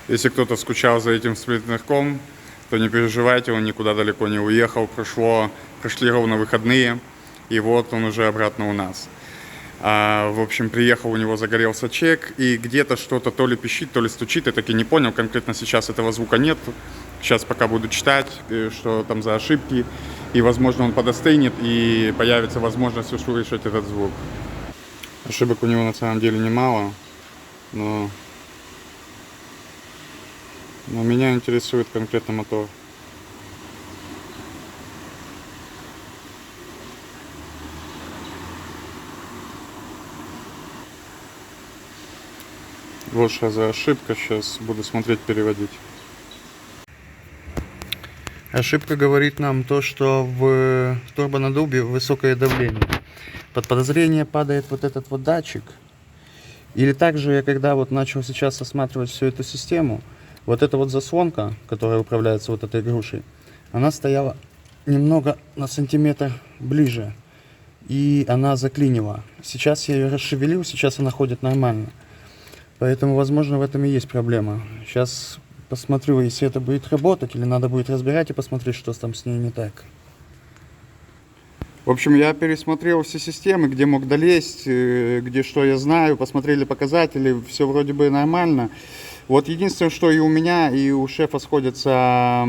Если кто-то скучал за этим сплитнерком, то не переживайте, он никуда далеко не уехал. Прошли ровно выходные, и вот он уже обратно у нас. В общем, приехал, у него загорелся чек, и где-то что-то то ли пищит, то ли стучит. Я таки не понял, конкретно сейчас этого звука нет. Сейчас пока буду читать, что там за ошибки. И, возможно, он подостынет, и появится возможность услышать этот звук. Ошибок у него на самом деле немало, но меня интересует конкретно мотор. Вот что за ошибка, сейчас буду смотреть, переводить. Ошибка говорит нам то, что в турбонаддуве высокое давление. Под подозрение падает вот этот вот датчик. Или также я когда вот начал сейчас осматривать всю эту систему, вот эта вот заслонка, которая управляется вот этой грушей, она стояла немного на сантиметр ближе. И она заклинила. Сейчас я ее расшевелил, сейчас она ходит нормально. Поэтому, возможно, в этом и есть проблема. Сейчас посмотрю, если это будет работать, или надо будет разбирать и посмотреть, что там с ней не так. В общем, я пересмотрел все системы, где мог долезть, где что я знаю, посмотрели показатели, все вроде бы нормально. Вот единственное, что и у меня, и у шефа сходятся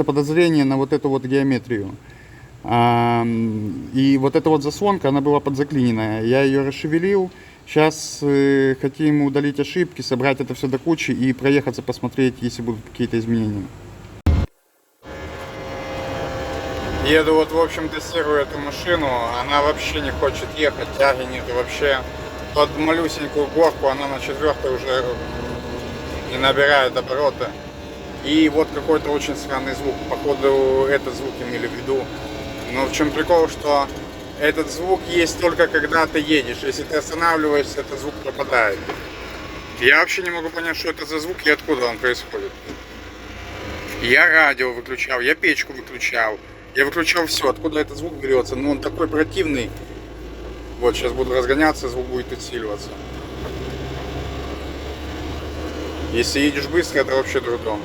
подозрения на вот эту вот геометрию. И вот эта вот заслонка, она была подзаклиненная. Я ее расшевелил. Сейчас хотим удалить ошибки, собрать это все до кучи и проехаться, посмотреть, если будут какие-то изменения. Еду вот, в общем, тестирую эту машину. Она вообще не хочет ехать, тяги нет вообще. Под малюсенькую горку она на 4-й уже не набирает обороты. И вот какой-то очень странный звук. Походу, этот звук имели в виду. Но в чем прикол, что этот звук есть только когда ты едешь. Если ты останавливаешься, этот звук пропадает. Я вообще не могу понять, что это за звук и откуда он происходит. Я радио выключал, я печку выключал. Я выключал все, откуда этот звук берется. Но он такой противный. Вот, сейчас буду разгоняться, звук будет усиливаться. Если едешь быстро, это вообще трудом.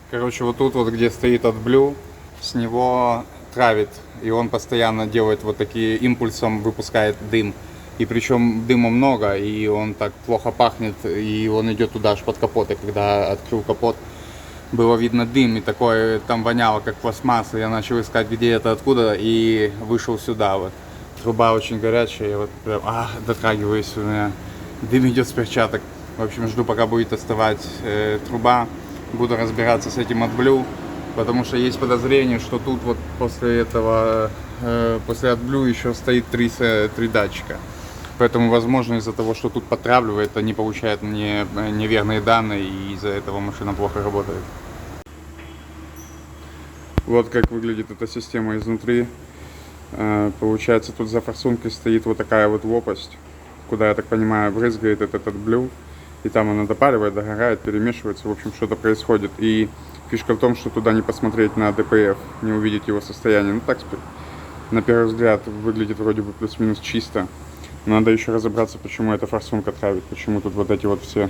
Короче, вот тут вот, где стоит AdBlue, с него травит. И он постоянно делает вот такие, импульсом выпускает дым. И причем дыма много, и он так плохо пахнет, и он идет туда аж под капот. И когда открыл капот, было видно дым, и такое там воняло, как пластмасса. Я начал искать, где это, откуда, и вышел сюда вот. Труба очень горячая, я вот прям, дотрагиваюсь, у меня дым идет с перчаток. В общем, жду, пока будет остывать труба. Буду разбираться с этим AdBlue, потому что есть подозрение, что тут вот после этого, после AdBlue еще стоит три датчика. Поэтому, возможно, из-за того, что тут потравливает, они получают неверные данные, и из-за этого машина плохо работает. Вот как выглядит эта система изнутри. Получается, тут за форсункой стоит вот такая вот лопасть, куда, я так понимаю, брызгает этот AdBlue. И там она допаривает, догорает, перемешивается, в общем, что-то происходит. И фишка в том, что туда не посмотреть на ДПФ, не увидеть его состояние. Ну так, на первый взгляд, выглядит вроде бы плюс-минус чисто. Но надо еще разобраться, почему эта форсунка травит, почему тут вот эти вот все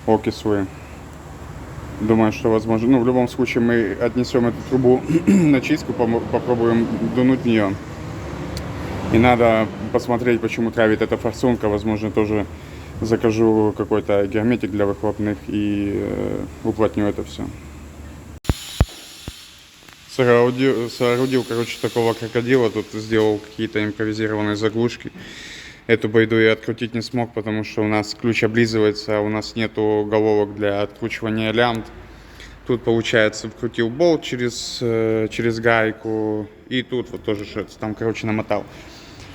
окислы. Думаю, что возможно. Ну, в любом случае, мы отнесем эту трубу на чистку, попробуем дунуть в нее. И надо посмотреть, почему травит эта форсунка, возможно, тоже закажу какой-то герметик для выхлопных и уплотню это все. Соорудил, короче, такого крокодила. Тут сделал какие-то импровизированные заглушки. Эту байду я открутить не смог, потому что у нас ключ облизывается, а у нас нету головок для откручивания лямбд. Тут, получается, вкрутил болт через гайку. И тут вот тоже что-то там, короче, намотал.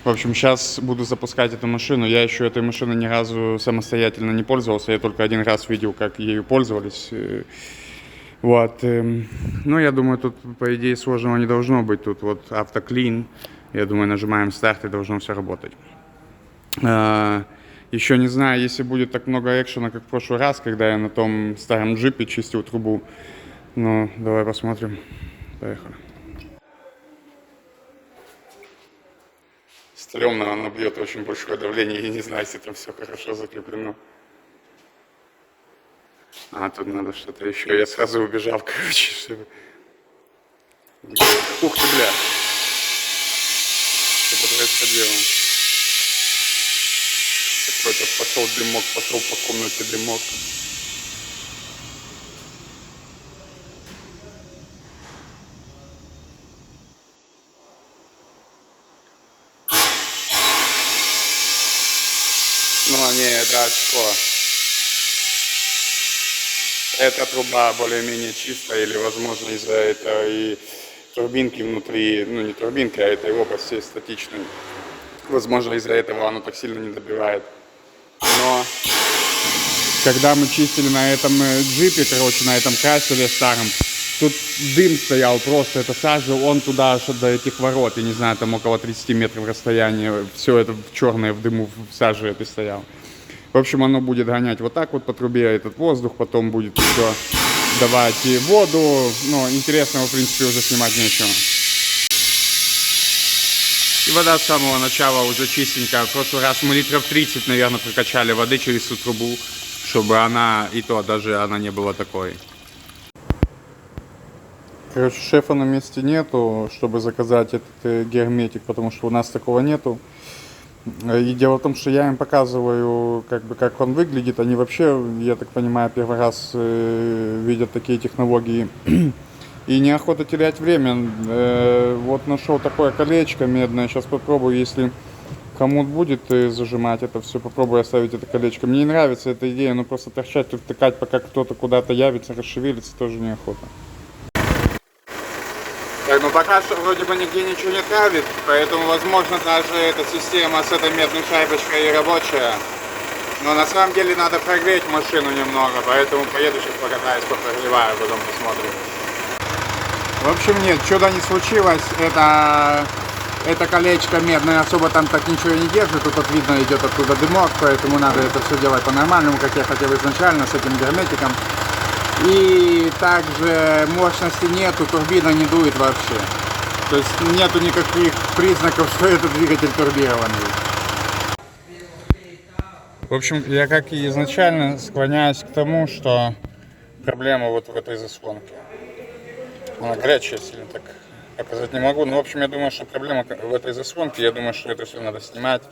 В общем, сейчас буду запускать эту машину. Я еще этой машиной ни разу самостоятельно не пользовался. Я только один раз видел, как ею пользовались. Вот. Ну, я думаю, тут, по идее, сложного не должно быть. Тут вот автоклин. Я думаю, нажимаем старт, и должно все работать. Еще не знаю, если будет так много экшена, как в прошлый раз, когда я на том старом джипе чистил трубу. Ну, давай посмотрим. Поехали. стрёмно, она бьет очень большое давление, и не знаю, если там все хорошо закреплено. А, тут надо что-то еще. Я сразу убежал, короче, чтобы... Ух ты, бля! Что происходило? Какой-то пошел дымок, пошел по комнате дымок. Ну, не, это очко. Эта труба более-менее чистая, или, возможно, из-за этого и турбинки внутри, ну, не турбинки, а этой области статичной. Возможно, из-за этого оно так сильно не добивает. Но когда мы чистили на этом джипе, короче, на этом касселе старом, тут дым стоял просто, это сажа, он туда аж до этих ворот, я не знаю, там около 30 метров расстояния, все это черное в дыму, в саже это стояло. В общем, оно будет гонять вот так вот по трубе этот воздух, потом будет еще давать и воду, но интересного, в принципе, уже снимать нечего. И вода с самого начала уже чистенькая. В прошлый раз мы литров 30, наверное, прокачали воды через всю трубу, чтобы она, и то даже она не была такой. Короче, шефа на месте нету, чтобы заказать этот герметик, потому что у нас такого нету. И дело в том, что я им показываю, как он выглядит. Они вообще, я так понимаю, первый раз видят такие технологии. И неохота терять время. Вот нашел такое колечко медное. Сейчас попробую, если хомут будет зажимать это все, попробую оставить это колечко. Мне не нравится эта идея, но просто торчать тут, втыкать, пока кто-то куда-то явится, расшевелится, тоже неохота. Так, ну пока что вроде бы нигде ничего не травит, поэтому, возможно, даже эта система с этой медной шайбочкой и рабочая. Но на самом деле надо прогреть машину немного, поэтому поеду сейчас покатаюсь, попрогреваю, потом посмотрим. В общем, нет, чудо не случилось. Это колечко медное особо там так ничего не держит. Тут вот видно, идет оттуда дымок, поэтому надо это все делать по-нормальному, как я хотел изначально, с этим герметиком. И также мощности нету, турбина не дует вообще. То есть нету никаких признаков, что этот двигатель турбированный. В общем, я как и изначально склоняюсь к тому, что проблема вот в этой заслонке. Она горячая, сильно так показать не могу. Но, в общем, я думаю, что проблема в этой заслонке. Я думаю, что это все надо снимать,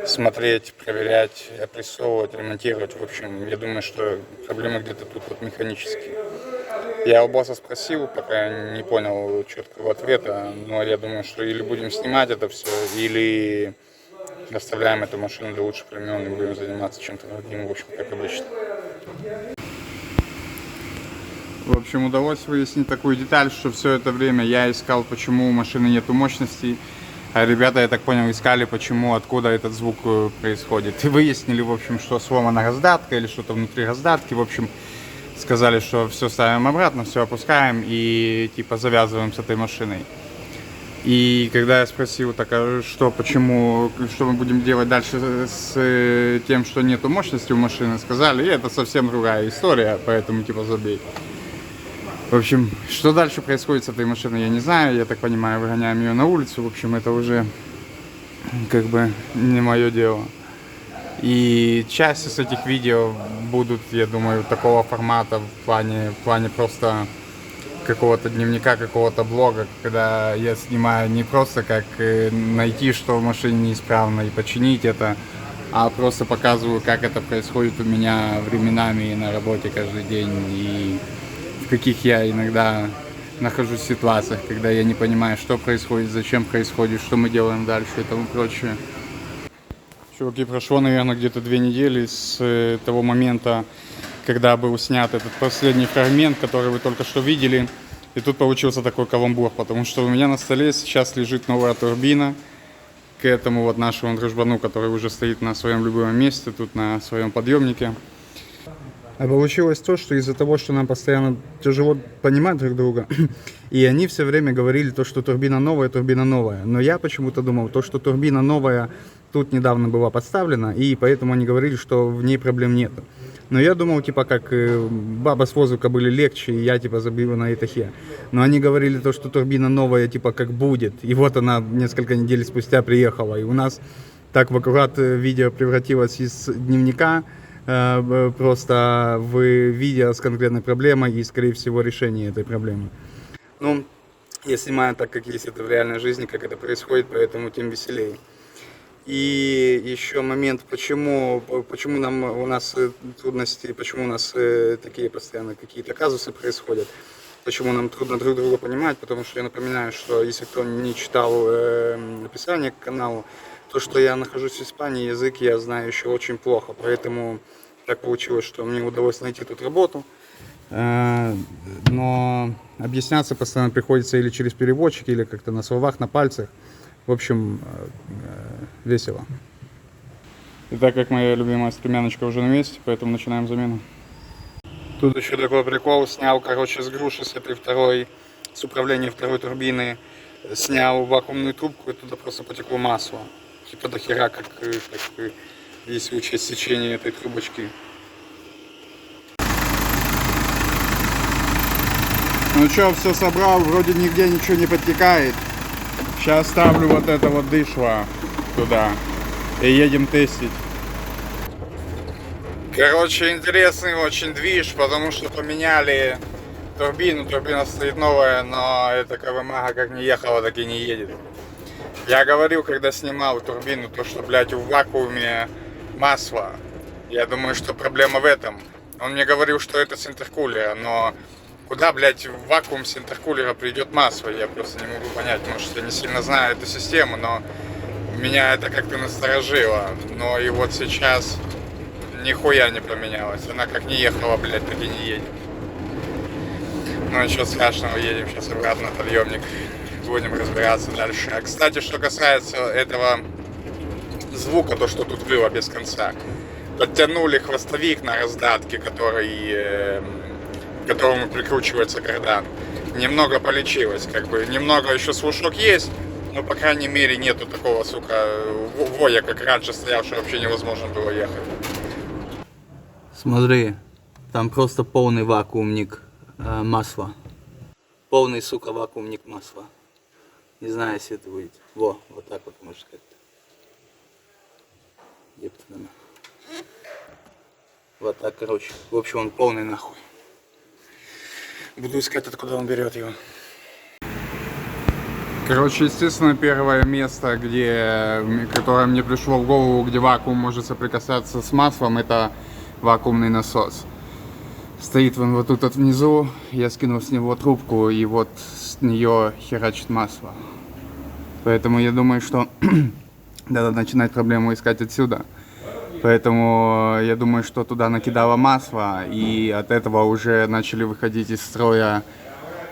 смотреть, проверять, опрессовывать, ремонтировать. В общем, я думаю, что проблема где-то тут вот механические. Я у босса спросил, пока не понял четкого ответа. Но я думаю, что или будем снимать это все, или оставляем эту машину до лучших времен и будем заниматься чем-то другим, в общем, как обычно. В общем, удалось выяснить такую деталь, что все это время я искал, почему у машины нету мощностей, а ребята, я так понял, искали, почему, откуда этот звук происходит. И выяснили, в общем, что сломана раздатка или что-то внутри раздатки. В общем, сказали, что все ставим обратно, все опускаем и типа завязываем с этой машиной. И когда я спросил, так, а что, почему, что мы будем делать дальше с тем, что нету мощности у машины, сказали, и это совсем другая история, поэтому типа забей. В общем, что дальше происходит с этой машиной, я не знаю. Я так понимаю, выгоняем ее на улицу. В общем, это уже как бы не мое дело. И часть из этих видео будут, я думаю, такого формата в плане просто какого-то дневника, какого-то блога, когда я снимаю не просто как найти, что в машине неисправно и починить это, а просто показываю, как это происходит у меня временами на работе каждый день и в каких я иногда нахожусь в ситуациях, когда я не понимаю, что происходит, зачем происходит, что мы делаем дальше и тому прочее. Чуваки, прошло, наверное, где-то 2 недели с того момента, когда был снят этот последний фрагмент, который вы только что видели. И тут получился такой каламбур, потому что у меня на столе сейчас лежит новая турбина к этому вот нашему дружбану, который уже стоит на своем любимом месте, тут на своем подъемнике. А получилось то, что из-за того, что нам постоянно тяжело понимать друг друга, и они все время говорили то, что турбина новая. Но я почему-то думал, то, что турбина новая тут недавно была подставлена, и поэтому они говорили, что в ней проблем нет. Но я думал, типа, как баба с воздуха были легче, и я, типа, забил на Итахе. Но они говорили то, что турбина новая, типа, как будет. И вот она несколько недель спустя приехала. И у нас так в аккурат видео превратилось из дневника просто в видео с конкретной проблемой и, скорее всего, решение этой проблемы. Ну, я снимаю так, как есть это в реальной жизни, как это происходит, поэтому тем веселее. И еще момент, почему у нас трудности, почему у нас такие постоянно какие-то казусы происходят, почему нам трудно друг друга понимать, потому что я напоминаю, что если кто не читал описание к каналу, то, что я нахожусь в Испании, язык я знаю еще очень плохо, поэтому так получилось, что мне удалось найти тут работу, но объясняться постоянно приходится или через переводчик, или как-то на словах, на пальцах. В общем, весело. И так как моя любимая стремяночка уже на месте, поэтому начинаем замену. Тут еще такой прикол. Снял, короче, с груши с этой второй, с управления второй турбины, снял вакуумную трубку, и туда просто потекло масло. Типа до хера, как если учесть сечение этой трубочки. Ну что, все собрал, вроде нигде ничего не подтекает. Сейчас ставлю вот это вот дышло туда и едем тестить. Короче, интересный очень движ, потому что поменяли турбину. Турбина стоит новая, но эта Кавамага как не ехала, так и не едет. Я говорил, когда снимал турбину, то что, блядь, в вакууме масло. Я думаю, что проблема в этом. Он мне говорил, что это с интеркулера, но куда, блядь, в вакуум с интеркулера придет масло? Я просто не могу понять. Может, я не сильно знаю эту систему, но меня это как-то насторожило. Но и вот сейчас нихуя не поменялось. Она как не ехала, блядь, так и не едет. Ну ничего страшного, едем сейчас обратно на подъемник. Будем разбираться дальше. А, кстати, что касается этого звука, то, что тут было без конца. Подтянули хвостовик на раздатке, к которому прикручивается кардан. Немного полечилось, как бы. Немного еще слушок есть, но, по крайней мере, нету такого, сука, воя, как раньше стоял, что вообще невозможно было ехать. Смотри, там просто полный вакуумник масла. Полный, сука, вакуумник масла. Не знаю, если это выйдет. Вот так вот, можно сказать. Ептана. Вот так, короче. В общем, он полный нахуй. Буду искать, откуда он берет его. Короче, естественно, первое место, которое мне пришло в голову, где вакуум может соприкасаться с маслом, это вакуумный насос. Стоит он вот тут вот внизу, я скинул с него трубку, и вот с нее херачит масло. Поэтому я думаю, что надо начинать проблему искать отсюда. Поэтому я думаю, что туда накидало масло, и от этого уже начали выходить из строя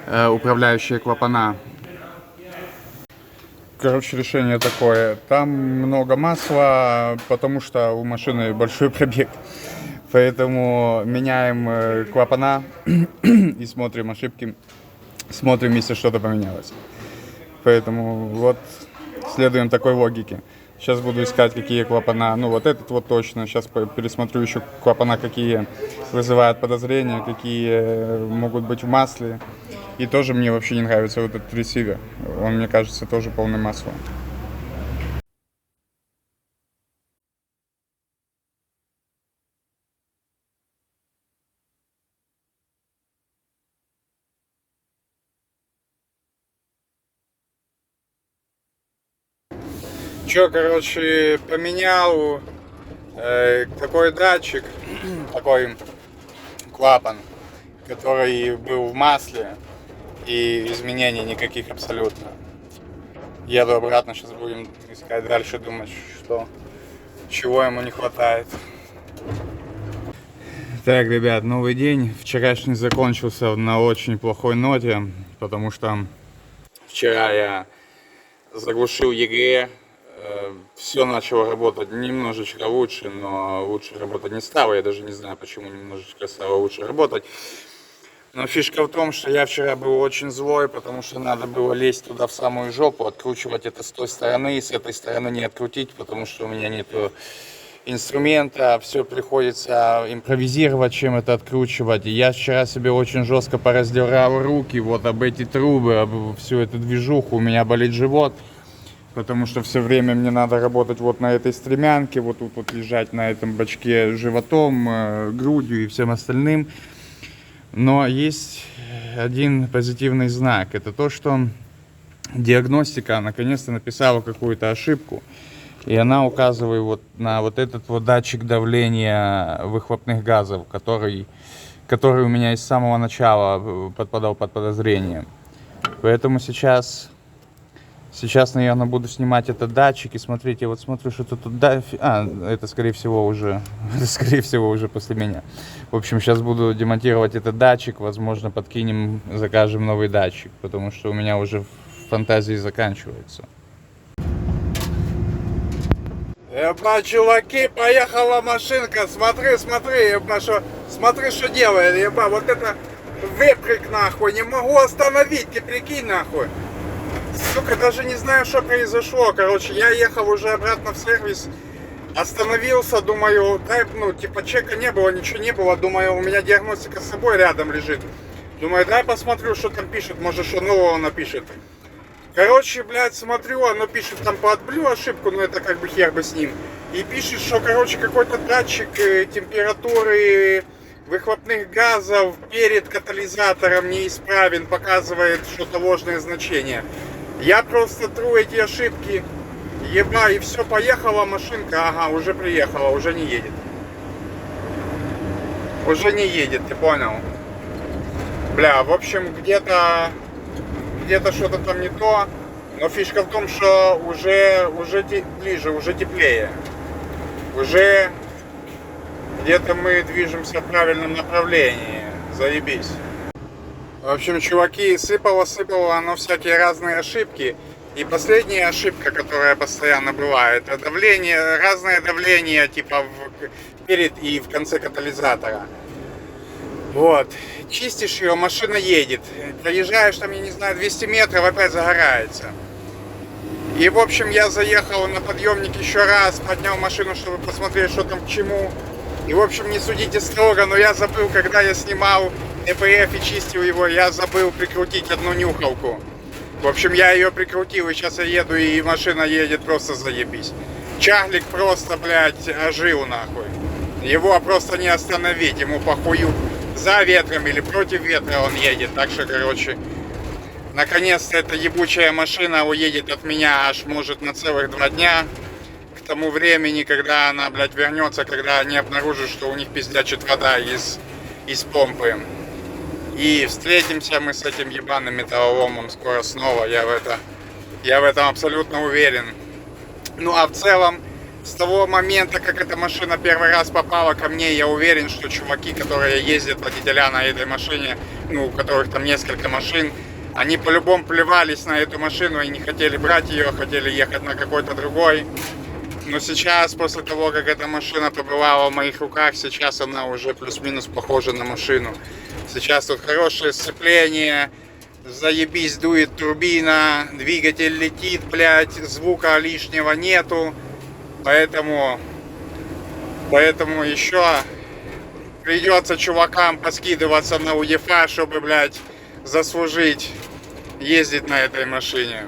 управляющие клапана. Короче, решение такое. Там много масла, потому что у машины большой пробег. Поэтому меняем клапана и смотрим ошибки. Смотрим, если что-то поменялось. Поэтому вот следуем такой логике. Сейчас буду искать, какие клапана. Ну, вот этот вот точно. Сейчас пересмотрю еще клапана, какие вызывают подозрения, какие могут быть в масле. И тоже мне вообще не нравится вот этот ресивер. Он, мне кажется, тоже полный масла. Че, короче, поменял такой датчик, такой клапан, который был в масле, и изменений никаких абсолютно. Еду обратно, сейчас будем искать дальше, думать, чего ему не хватает. Так, ребят, новый день. Вчерашний закончился на очень плохой ноте, потому что вчера я заглушил ЕГЭ. Все начало работать немножечко лучше, но лучше работать не стало. Я даже не знаю, почему немножечко стало лучше работать. Но фишка в том, что я вчера был очень злой, потому что надо было лезть туда в самую жопу, откручивать это с той стороны, и с этой стороны не открутить, потому что у меня нету инструмента, все приходится импровизировать, чем это откручивать. И я вчера себе очень жестко пораздирал руки вот об эти трубы, об всю эту движуху. У меня болит живот, потому что все время мне надо работать вот на этой стремянке, вот тут вот лежать на этом бачке животом, грудью и всем остальным. Но есть один позитивный знак. Это то, что диагностика наконец-то написала какую-то ошибку. И она указывает вот на вот этот вот датчик давления выхлопных газов, который у меня с самого начала подпадал под подозрение. Поэтому сейчас, наверное, буду снимать этот датчик и смотреть. Я вот смотрю, что тут это скорее всего уже после меня. В общем, сейчас буду демонтировать этот датчик, возможно, подкинем, закажем новый датчик, потому что у меня уже фантазии заканчиваются. Ебать, чуваки, поехала машинка, смотри, смотри, что делает, ебать, вот это выпрыг, нахуй, не могу остановить, ты прикинь, нахуй. Сука, даже не знаю, что произошло, короче, я ехал уже обратно в сервис, остановился, думаю, типа чека не было, ничего не было, думаю, у меня диагностика с собой рядом лежит. Думаю, дай посмотрю, что там пишет, может, что нового напишет. Короче, блядь, смотрю, оно пишет там по AdBlue ошибку, но это как бы хер бы с ним. И пишет, что, короче, какой-то датчик температуры выхлопных газов перед катализатором неисправен, показывает что-то ложное значение. Я просто тру эти ошибки, еба, и все, поехала машинка, ага, уже приехала, уже не едет. Уже не едет, ты понял? Бля, в общем, где-то что-то там не то, но фишка в том, что уже ближе, уже теплее, уже где-то мы движемся в правильном направлении, заебись. В общем, чуваки, сыпало, оно всякие разные ошибки, и последняя ошибка, которая постоянно была, это давление, разное давление, типа перед и в конце катализатора. Вот, чистишь ее, машина едет, проезжаешь там, я не знаю, 200 метров, опять загорается. И, в общем, я заехал на подъемник еще раз, поднял машину, чтобы посмотреть, что там к чему. И, в общем, не судите строго, но я забыл, когда я снимал ЭПФ и чистил его, я забыл прикрутить одну нюхалку. В общем, я ее прикрутил, и сейчас я еду, и машина едет просто заебись. Чарлик просто, блядь, ожил нахуй. Его просто не остановить, ему похую. За ветром или против ветра он едет. Так что, короче, наконец-то эта ебучая машина уедет от меня аж, может, на целых 2 дня. К тому времени, когда она, блядь, вернется, когда они обнаружат, что у них пиздячит вода из помпы. И встретимся мы с этим ебаным металлоломом скоро снова. Я в этом абсолютно уверен. Ну, а в целом, с того момента, как эта машина первый раз попала ко мне, я уверен, что чуваки, которые ездят, водителя на этой машине, ну, у которых там несколько машин, они по-любому плевались на эту машину и не хотели брать ее, хотели ехать на какой-то другой. Но сейчас, после того, как эта машина побывала в моих руках, сейчас она уже плюс-минус похожа на машину. Сейчас тут хорошее сцепление, заебись дует турбина, двигатель летит, блядь, звука лишнего нету. Поэтому еще придется чувакам поскидываться на УЕФА, чтобы, блядь, заслужить ездить на этой машине.